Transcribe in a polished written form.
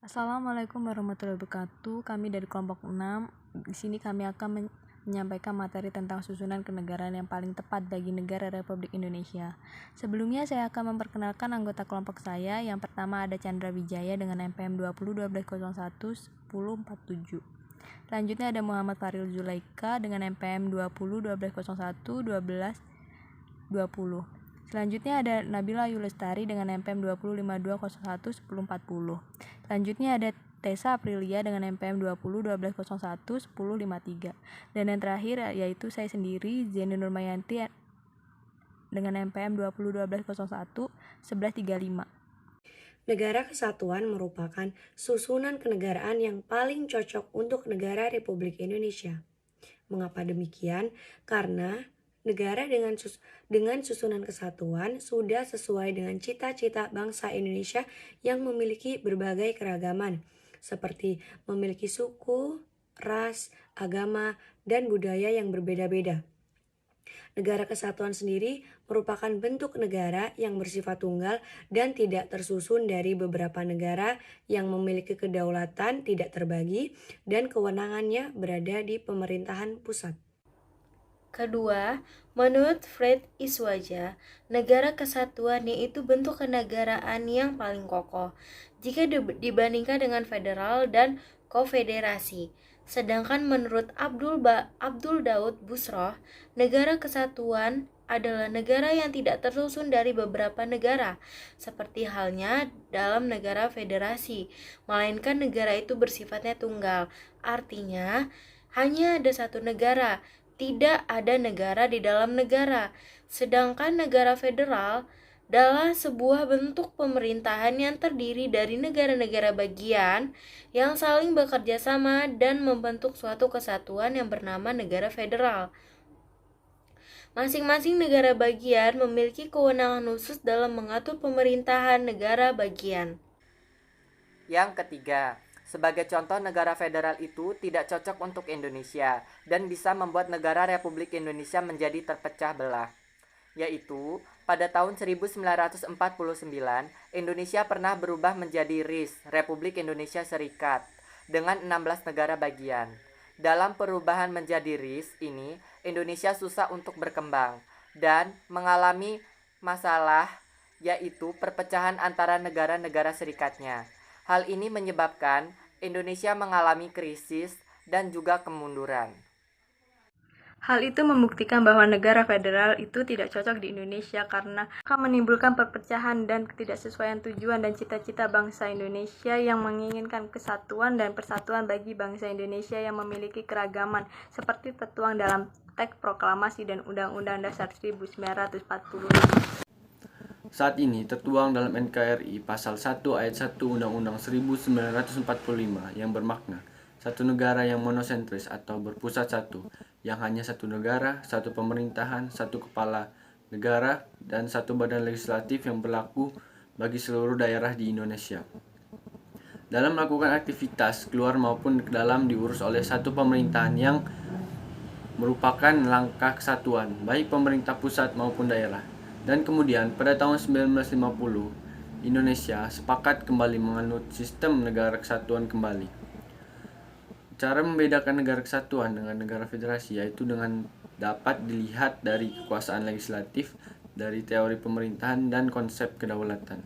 Assalamualaikum warahmatullahi wabarakatuh. Kami dari kelompok 6. Di sini kami akan menyampaikan materi tentang susunan kenegaraan yang paling tepat bagi negara Republik Indonesia. Sebelumnya saya akan memperkenalkan anggota kelompok saya. Yang pertama ada Chandra Wijaya dengan NPM 20 1201 1047. Selanjutnya ada Muhammad Faril Zulaika dengan NPM 20 1201 1220. Selanjutnya ada Nabila Yulestari dengan NPM 20 5201 1040. Selanjutnya ada Tessa Aprilia dengan NPM 20 1201 1053. Dan yang terakhir yaitu saya sendiri, Zeni Nurmayanti dengan NPM 20 1201 1135. Negara Kesatuan merupakan susunan kenegaraan yang paling cocok untuk negara Republik Indonesia. Mengapa demikian? Karena negara dengan susunan kesatuan sudah sesuai dengan cita-cita bangsa Indonesia yang memiliki berbagai keragaman, seperti memiliki suku, ras, agama, dan budaya yang berbeda-beda. Negara kesatuan sendiri merupakan bentuk negara yang bersifat tunggal dan tidak tersusun dari beberapa negara yang memiliki kedaulatan tidak terbagi dan kewenangannya berada di pemerintahan pusat. Kedua, menurut Fred Iswaja, negara kesatuan yaitu bentuk kenegaraan yang paling kokoh jika dibandingkan dengan federal dan konfederasi. Sedangkan menurut Abdul Daud Busroh, negara kesatuan adalah negara yang tidak tersusun dari beberapa negara, seperti halnya dalam negara federasi, melainkan negara itu bersifatnya tunggal. Artinya, hanya ada satu negara, tidak ada negara di dalam negara. Sedangkan negara federal adalah sebuah bentuk pemerintahan yang terdiri dari negara-negara bagian yang saling bekerja sama dan membentuk suatu kesatuan yang bernama negara federal. Masing-masing negara bagian memiliki kewenangan khusus dalam mengatur pemerintahan negara bagian. Yang ketiga, sebagai contoh negara federal itu tidak cocok untuk Indonesia dan bisa membuat negara Republik Indonesia menjadi terpecah belah. Yaitu, pada tahun 1949, Indonesia pernah berubah menjadi RIS, Republik Indonesia Serikat, dengan 16 negara bagian. Dalam perubahan menjadi RIS ini, Indonesia susah untuk berkembang dan mengalami masalah, yaitu perpecahan antara negara-negara serikatnya. Hal ini menyebabkan Indonesia mengalami krisis dan juga kemunduran. Hal itu membuktikan bahwa negara federal itu tidak cocok di Indonesia karena akan menimbulkan perpecahan dan ketidaksesuaian tujuan dan cita-cita bangsa Indonesia yang menginginkan kesatuan dan persatuan bagi bangsa Indonesia yang memiliki keragaman seperti tertuang dalam teks proklamasi dan Undang-Undang Dasar 1945. Saat ini tertuang dalam NKRI Pasal 1 Ayat 1 Undang-Undang 1945 yang bermakna satu negara yang monosentris atau berpusat satu, yang hanya satu negara, satu pemerintahan, satu kepala negara, dan satu badan legislatif yang berlaku bagi seluruh daerah di Indonesia. Dalam melakukan aktivitas keluar maupun ke dalam diurus oleh satu pemerintahan yang merupakan langkah kesatuan, baik pemerintah pusat maupun daerah. Dan kemudian pada tahun 1950, Indonesia sepakat kembali menganut sistem negara kesatuan kembali. Cara membedakan negara kesatuan dengan negara federasi yaitu dengan dapat dilihat dari kekuasaan legislatif, dari teori pemerintahan, dan konsep kedaulatan.